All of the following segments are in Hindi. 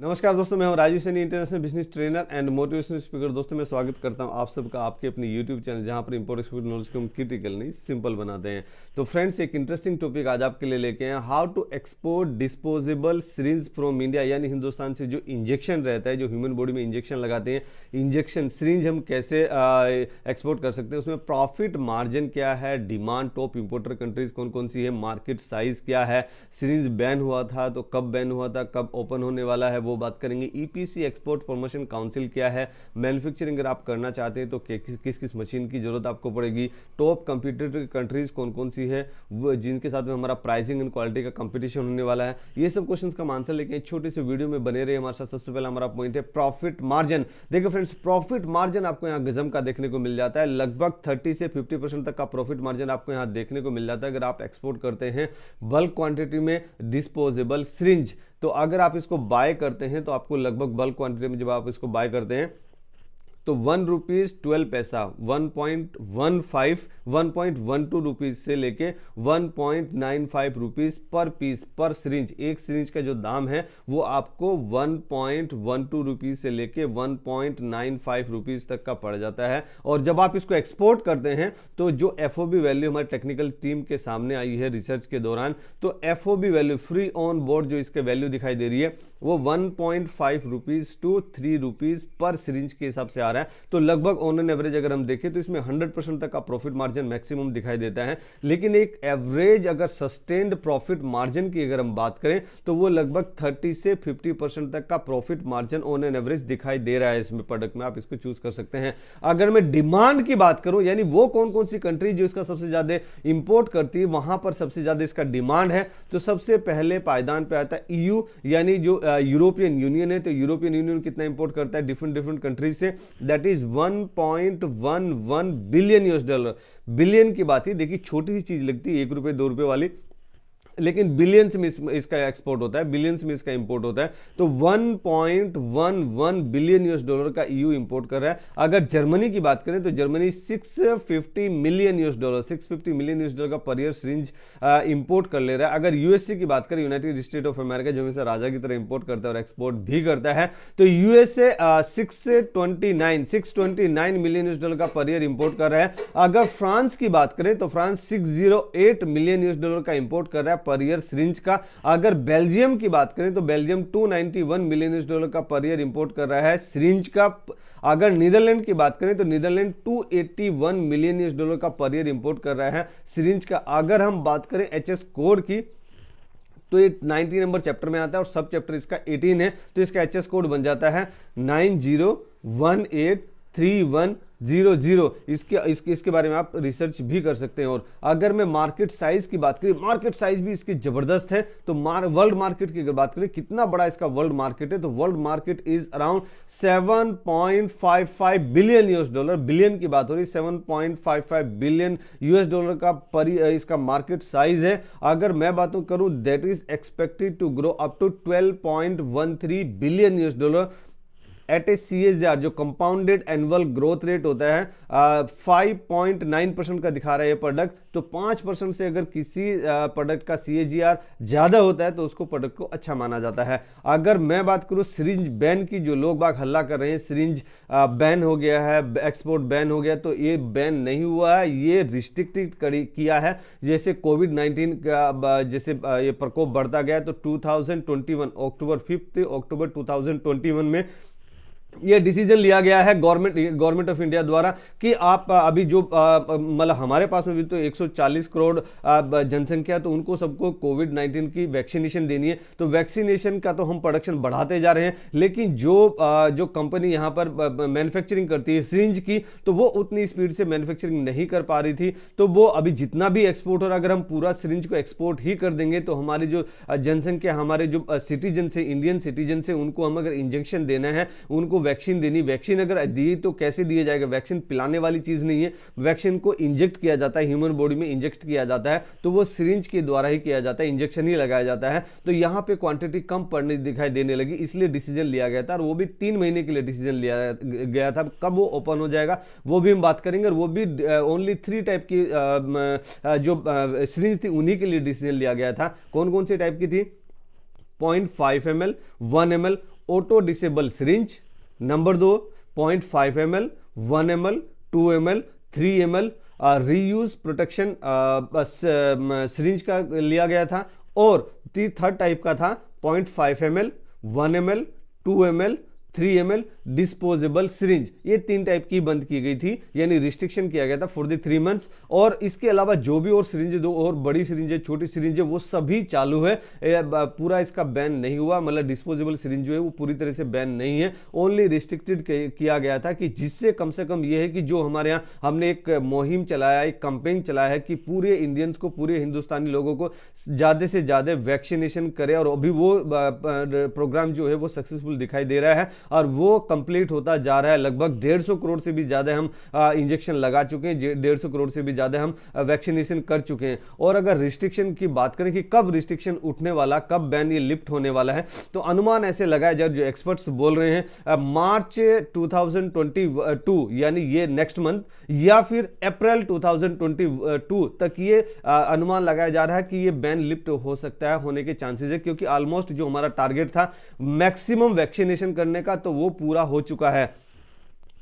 नमस्कार दोस्तों, मैं हूं Rajiv Saini, international business trainer and motivational speaker. दोस्तों मैं स्वागत करता हूं आप सबका आपके अपने यूट्यूब चैनल, जहां पर इंपोर्ट एक्सपोर्ट नॉलेज को हम क्रिटिकल नहीं सिंपल बनाते हैं। तो फ्रेंड्स, एक इंटरेस्टिंग टॉपिक आज आपके लिए लेके हैं, how to export disposable syringe from India. यानी हिंदुस्तान से जो इंजेक्शन रहता है, जो ह्यूमन बॉडी में इंजेक्शन लगाते हैं, इंजेक्शन सिरिंज हम कैसे एक्सपोर्ट कर सकते हैं, उसमें प्रॉफिट मार्जिन क्या है, डिमांड, टॉप इंपोर्टर कंट्रीज कौन कौन सी है, मार्केट साइज क्या है, सिरिंज बैन हुआ था तो कब बैन हुआ था, कब ओपन होने वाला है, वो बात करेंगे। ईपीसी एक्सपोर्ट प्रमोशन काउंसिल क्या है, मैन्युफैक्चरिंग अगर आप करना चाहते हैं तो किस किस मशीन की जरूरत आपको पड़ेगी, टॉप कंपीटिटिव कंट्रीज कौन कौन सी है, वो जिनके साथ में हमारा प्राइसिंग एंड क्वालिटी का कंपटीशन होने वाला है, ये सब क्वेश्चंस का आंसर लेके छोटे से वीडियो में बने रहे हमारे साथ। सबसे पहला हमारा पॉइंट है प्रॉफिट मार्जिन। देखो फ्रेंड्स, प्रॉफिट मार्जिन आपको यहाँ गजम का देखने को मिल जाता है, लगभग 30 से 50% तक का प्रॉफिट मार्जिन आपको यहाँ देखने को मिल जाता है अगर आप एक्सपोर्ट करते हैं बल्क क्वांटिटी में डिस्पोजेबल सिरिंज। तो अगर आप इसको बाय करते हैं तो आपको लगभग बल्क क्वांटिटी में जब आप इसको बाय करते हैं तो 1 रुपीज़ 12 पैसा 1.12 रुपीज़ से लेके 1.95 रुपीज़ पर पीस पर सिरिंज, एक सिरिंज का जो दाम है वो आपको 1.12 रुपीज़ से लेके 1.95 रुपीज़ तक का पड़ जाता है। और जब आप इसको एक्सपोर्ट करते हैं तो जो एफओबी वैल्यू हमारी टेक्निकल टीम के सामने आई है रिसर्च के दौरान, तो FOB value free on board जो इसके वैल्यू दिखाई दे रही है वो 1.5 रुपीज़ टू 3 रुपीज़ पर सिरिंज के हिसाब से आ रहा है। तो लगभग ऑन एन एवरेज अगर हम देखें तो इसमें 100% तक का प्रॉफिट मार्जिन मैक्सिमम दिखाई देता है। लेकिन एक एवरेज अगर सस्टेन्ड प्रॉफिट मार्जिन की अगर हम बात करें तो वो लगभग 30 से 50% तक का profit margin on an average दिखाई दे रहा है इसमें प्रोडक्ट में। आप इसको चूज कर सकते हैं। अगर मैं डिमांड की बात करूं, यानी वो कौन कौन सी कंट्री जो इसका सबसे ज्यादा इंपोर्ट करती है, वहां पर सबसे ज्यादा इसका डिमांड है, तो सबसे पहले पायदान पे आता है ईयू, यानी जो यूरोपियन यूनियन है। तो यूरोपियन यूनियन कितना इंपोर्ट करता है डिफरेंट डिफरेंट कंट्रीज से, that is 1.11 billion US dollar. Billion की बात ही देखिए, छोटी सी चीज लगती है, 1 रुपए 2 रुपए वाली, लेकिन बिलियंस में इसका एक्सपोर्ट होता है, बिलियंस में इसका इंपोर्ट होता है। तो 1.11 बिलियन यूएस डॉलर का ईयू इंपोर्ट कर रहा है। अगर जर्मनी की बात करें तो जर्मनी 650 मिलियन यूएस डॉलर का पर ईयर सिरिंज इंपोर्ट कर ले रहा है। अगर यूएसए की बात करें, यूनाइटेड स्टेट ऑफ अमेरिका, जो हमेशा राजा की तरह इंपोर्ट करता है और एक्सपोर्ट भी करता है, तो यूएसए 629 मिलियन यूएस डॉलर का पर ईयर इंपोर्ट कर रहा है। अगर फ्रांस की बात करें तो फ्रांस 608 मिलियन यूएस डॉलर का इंपोर्ट कर रहा है पर ईयर सिरिंज का। अगर बेल्जियम की बात करें तो बेल्जियम 291 मिलियन यूएस डॉलर का पर ईयर इंपोर्ट कर रहा है सिरिंज का। अगर नीदरलैंड की बात करें तो नीदरलैंड 281 मिलियन यूएस डॉलर का पर ईयर इंपोर्ट कर रहा है सिरिंज का। अगर हम बात करें एचएस कोड की, तो ये 19 नंबर चैप्टर में आता है और सब चैप्टर इसका 18 है, तो इसका एचएस कोड बन जाता है 90183100। इसके बारे में आप रिसर्च भी कर सकते हैं। और अगर मैं मार्केट साइज की बात करें, मार्केट साइज भी इसकी जबरदस्त है। तो वर्ल्ड मार्केट की अगर बात करें, कितना बड़ा इसका वर्ल्ड मार्केट है, तो world market is around 7.55 billion US dollar. Billion की बात हो रही, 7.55 बिलियन यूएस डॉलर का इसका मार्केट साइज है। अगर मैं बात करूं, that is expected to grow up to 12.13 billion US dollar at a CAGR, जो कंपाउंडेड एनुअल ग्रोथ रेट होता है 5.9% का दिखा रहा है ये प्रोडक्ट। तो 5% से अगर किसी प्रोडक्ट का CAGR ज्यादा होता है तो उसको प्रोडक्ट को अच्छा माना जाता है। अगर मैं बात करूं सिरिंज बैन की, जो लोग बाग हल्ला कर रहे हैं सिरिंज बैन हो गया है, एक्सपोर्ट बैन हो गया, तो ये बैन नहीं हुआ है, ये रिस्ट्रिक्टेड किया है। जैसे कोविड-19 का जैसे ये प्रकोप बढ़ता गया, तो 2021 अक्टूबर 5 अक्टूबर 2021 में यह डिसीजन लिया गया है गवर्नमेंट ऑफ इंडिया द्वारा कि आप अभी जो मतलब हमारे पास में भी तो 140 करोड़ जनसंख्या, तो उनको सबको कोविड-19 की वैक्सीनेशन देनी है। तो वैक्सीनेशन का तो हम प्रोडक्शन बढ़ाते जा रहे हैं, लेकिन जो कंपनी यहाँ पर मैन्युफैक्चरिंग करती है सिरिंज की, तो वो उतनी स्पीड से मैन्युफैक्चरिंग नहीं कर पा रही थी। तो वो अभी जितना भी एक्सपोर्ट हो रहा है, अगर हम पूरा सिरिंज को एक्सपोर्ट ही कर देंगे तो हमारी जो जनसंख्या, हमारे जो सिटीजन से, इंडियन सिटीजन से, उनको हम अगर इंजेक्शन देना है, उनको वैक्सीन देनी, वैक्सीन अगर दी तो कैसे दिया जाएगा, वैक्सीन पिलाने वाली चीज नहीं है, वैक्सीन को इंजेक्ट किया जाता है, ह्यूमन बॉडी में इंजेक्ट किया जाता है, तो वो सिरिंज के द्वारा ही किया जाता है, इंजेक्शन ही लगाया जाता है। तो यहां पे क्वांटिटी कम पड़ने दिखाई देने लगी, इसलिए डिसीजन लिया गया था, और वो भी 3 महीने के लिए डिसीजन लिया गया था। कब वो ओपन हो जाएगा वो भी हम बात करेंगे, और वो भी ओनली 3 टाइप की जो सिरिंज थी उन्हीं के लिए डिसीजन लिया गया था। कौन कौन से टाइप की थी? 0.5 ml, 1 ml auto disable syringe, number 2 0.5 ml, 1 ml, 2 ml, 3 ml reuse protection syringe का लिया गया था, और थर्ड टाइप का था 0.5 ml, 1 ml, 2 ml, 3 ml disposable syringe. ये 3 टाइप की बंद की गई थी, यानी रिस्ट्रिक्शन किया गया था फॉर द 3 मंथ्स। और इसके अलावा जो भी और सिरिंज, दो और बड़ी सिरिंज, छोटी सिरिंज, वो सभी चालू है। पूरा इसका बैन नहीं हुआ, मतलब डिस्पोजेबल सिरिंज जो है वो पूरी तरह से बैन नहीं है, ओनली रिस्ट्रिक्टेड किया गया था, कि जिससे कम से कम ये है कि जो हमारे यहाँ हमने एक मुहिम चलाया, एक कैंपेन चलाया है कि पूरे इंडियंस को, पूरे हिंदुस्तानी लोगों को ज़्यादा से ज़्यादा वैक्सीनेशन करें, और अभी वो प्रोग्राम जो है वो सक्सेसफुल दिखाई दे रहा है और वो कंप्लीट होता जा रहा है। लगभग 150 करोड़ से भी ज्यादा हम इंजेक्शन लगा चुके हैं, 150 करोड़ से भी ज्यादा हम वैक्सीनेशन कर चुके हैं। और अगर रिस्ट्रिक्शन की बात करें कि कब रिस्ट्रिक्शन उठने वाला, कब बैन ये लिफ्ट होने वाला है, तो अनुमान ऐसे लगाया जाए, जो एक्सपर्ट्स बोल रहे हैं मार्च 2022 यानी ये नेक्स्ट मंथ, या फिर अप्रैल 2022 तक ये अनुमान लगाया जा रहा है कि ये बैन लिफ्ट हो सकता है, होने के चांसेस है, क्योंकि ऑलमोस्ट जो हमारा टारगेट था मैक्सिमम वैक्सीनेशन करने का, तो वो पूरा हो चुका है।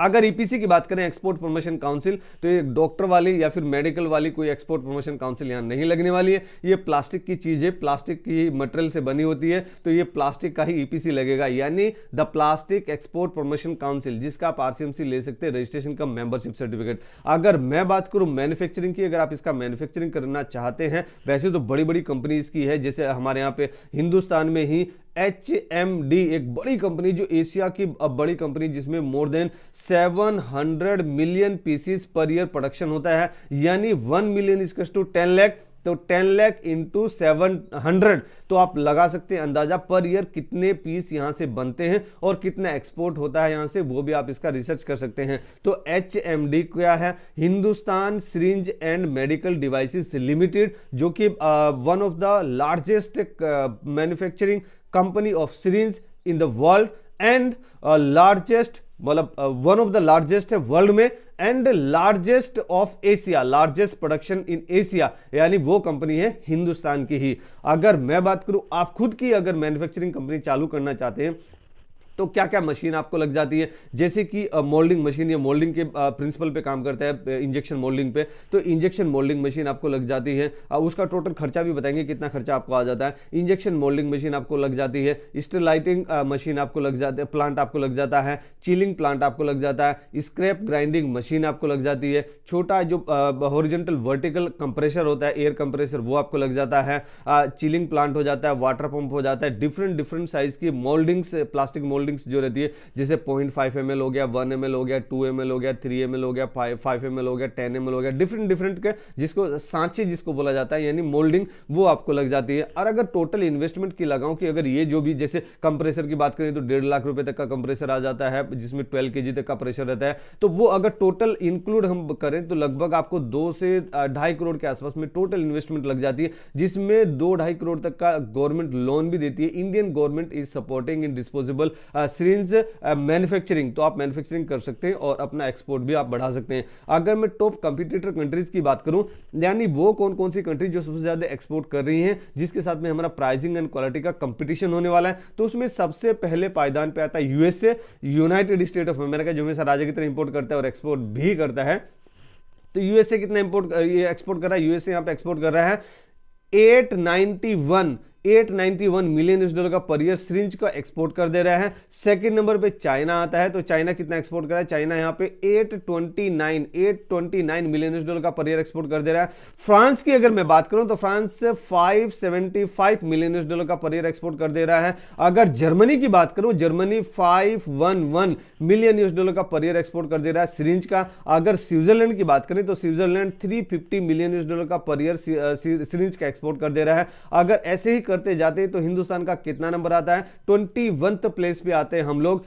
अगर ईपीसी की बात करें, एक्सपोर्ट प्रमोशन काउंसिल, तो ये डॉक्टर वाली या फिर मेडिकल वाली कोई एक्सपोर्ट प्रमोशन काउंसिल यहां नहीं लगने वाली है। ये प्लास्टिक की चीज है, प्लास्टिक की मटेरियल से बनी होती है, तो ये प्लास्टिक का ही ईपीसी लगेगा, यानी the plastic export promotion council, जिसका आप आरसीएमसी ले सकते हैं, रजिस्ट्रेशन का मेंबरशिप सर्टिफिकेट। अगर मैं बात करूं मैन्युफैक्चरिंग की, अगर आप इसका मैन्युफैक्चरिंग करना चाहते हैं, वैसे तो बड़ी बड़ी कंपनीज की है, जैसे हमारे यहाँ पे हिंदुस्तान में ही HMD एक बड़ी कंपनी, जो एशिया की बड़ी कंपनी, जिसमें more than 700 million pieces per year production होता है, यानी 1 मिलियन इज टू 10 लाख, तो 10 लाख इंटू 700, तो आप लगा सकते हैं अंदाजा पर ईयर कितने पीस यहां से बनते हैं और कितना एक्सपोर्ट होता है यहां से, वो भी आप इसका रिसर्च कर सकते हैं। तो HMD क्या है? Hindustan syringe and medical devices limited, जो कि one of the largest manufacturing company of syringe in the world and largest, मतलब वन ऑफ द लार्जेस्ट है वर्ल्ड में, and largest of Asia, largest production in Asia, यानी वो कंपनी है हिंदुस्तान की ही। अगर मैं बात करूं, आप खुद की अगर मैन्युफैक्चरिंग कंपनी चालू करना चाहते हैं, तो क्या क्या मशीन आपको लग जाती है, जैसे कि मोल्डिंग मशीन, या मोल्डिंग के प्रिंसिपल पे काम करता है, इंजेक्शन मोल्डिंग पे, तो इंजेक्शन मोल्डिंग मशीन आपको लग जाती है। उसका टोटल खर्चा भी बताएंगे कितना खर्चा आपको आ जाता है। इंजेक्शन मोल्डिंग मशीन आपको लग जाती है, स्टरलाइटिंग मशीन आपको लग जाती है, प्लांट आपको लग जाता है, चिलिंग प्लांट आपको लग जाता है, स्क्रैप ग्राइंडिंग मशीन आपको लग जाती है, छोटा जो हॉरिजॉन्टल वर्टिकल कंप्रेसर होता है, एयर कंप्रेसर, वो आपको लग जाता है, चिलिंग प्लांट हो जाता है, वाटर पंप हो जाता है, डिफरेंट साइज की मोल्डिंग्स, प्लास्टिक मोल्डिंग्स जो रहती है, जैसे 0.5 ml हो गया, 1 ml हो गया, 2 ml हो गया, 3 ml हो गया, 5 ml हो गया, 10 ml हो गया, डिफरेंट के, जिसको सांचे जिसको बोला जाता है, यानी मोल्डिंग, वो आपको लग जाती है। और अगर टोटल इन्वेस्टमेंट की लगाऊं कि अगर ये जो भी, जैसे कंप्रेसर की बात करें तो 1.5 लाख रुपए तक का कंप्रेसर आ जाता है, जिसमें 12 kg तक का प्रेशर रहता है, तो वो अगर टोटल इंक्लूड हम करें तो लगभग आपको 2 से 2.5 करोड़ के आसपास में टोटल इन्वेस्टमेंट लग जाती है, जिसमें 2-2.5 करोड़ तक का गवर्नमेंट लोन भी देती है। Indian government is supporting in disposable syringe manufacturing, तो आप मैन्युफैक्चरिंग कर सकते हैं और अपना एक्सपोर्ट भी आप बढ़ा सकते हैं। अगर मैं टॉप कंपटीटर कंट्रीज की बात करूं, यानी वो कौन कौन सी कंट्री जो सबसे ज्यादा एक्सपोर्ट कर रही हैं, जिसके साथ में हमारा प्राइसिंग एंड क्वालिटी का कंपटीशन होने वाला है, तो उसमें सबसे पहले पायदान पे आता है USA, United state of America, जो हमेशा राजा की तरह इंपोर्ट करता है और एक्सपोर्ट भी करता है। तो यूएसए कितना एक्सपोर्ट कर रहा है? यूएसए यहां पे एक्सपोर्ट कर रहा है 891 मिलियन US$ का पर ईयर सिरिंज का एक्सपोर्ट कर दे रहा है। सेकंड नंबर पे चाइना आता है, तो चाइना कितना एक्सपोर्ट कर रहा है? चाइना यहां पे 829 मिलियन US$ का पर ईयर एक्सपोर्ट कर दे रहा है। फ्रांस की अगर मैं बात करूं तो फ्रांस 575 मिलियन US$ का पर ईयर एक्सपोर्ट कर दे रहा है। अगर जर्मनी की बात करूं, जर्मनी 511 मिलियन US$ का पर ईयर एक्सपोर्ट कर दे रहा है सिरिंज का। अगर स्विट्जरलैंड की बात करें तो स्विट्जरलैंड 350 मिलियन US$ का पर ईयर सिरिंज का एक्सपोर्ट कर दे रहा है। अगर ऐसे ही करते जाते हैं तो हिंदुस्तान का कितना नंबर आता है? 21th प्लेस पे आते हैं हम लोग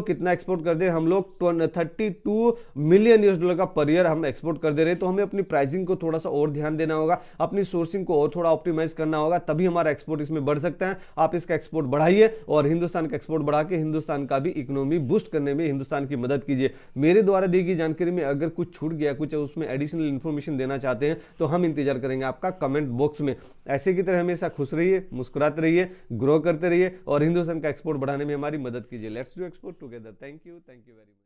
कितना एक्सपोर्ट कर दे रहे हैं? हम लोग 32 मिलियन US$ का पर ईयर हम एक्सपोर्ट कर दे रहे हैं। तो हमें अपनी प्राइसिंग को थोड़ा सा और ध्यान देना होगा, अपनी सोर्सिंग को और थोड़ा ऑप्टिमाइज करना होगा, तभी हमारा एक्सपोर्ट इसमें बढ़ सकता है। आप इसका एक्सपोर्ट बढ़ाइए और हिंदुस्तान का एक्सपोर्ट बढ़ा के हिंदुस्तान का भी इकोनॉमी बूस्ट करने में हिंदुस्तान की मदद कीजिए। मेरे द्वारा दी गई जानकारी में अगर कुछ छूट गया, कुछ उसमें एडिशनल इंफॉर्मेशन देना चाहते हैं, तो हम इंतजार करेंगे आपका कमेंट बॉक्स में। ऐसे की तरह हमेशा खुश रहिए, मुस्कुराते रहिए, ग्रो करते रहिए और हिंदुस्तान का एक्सपोर्ट बढ़ाने में हमारी मदद कीजिए। Let's do export together. Thank you very much.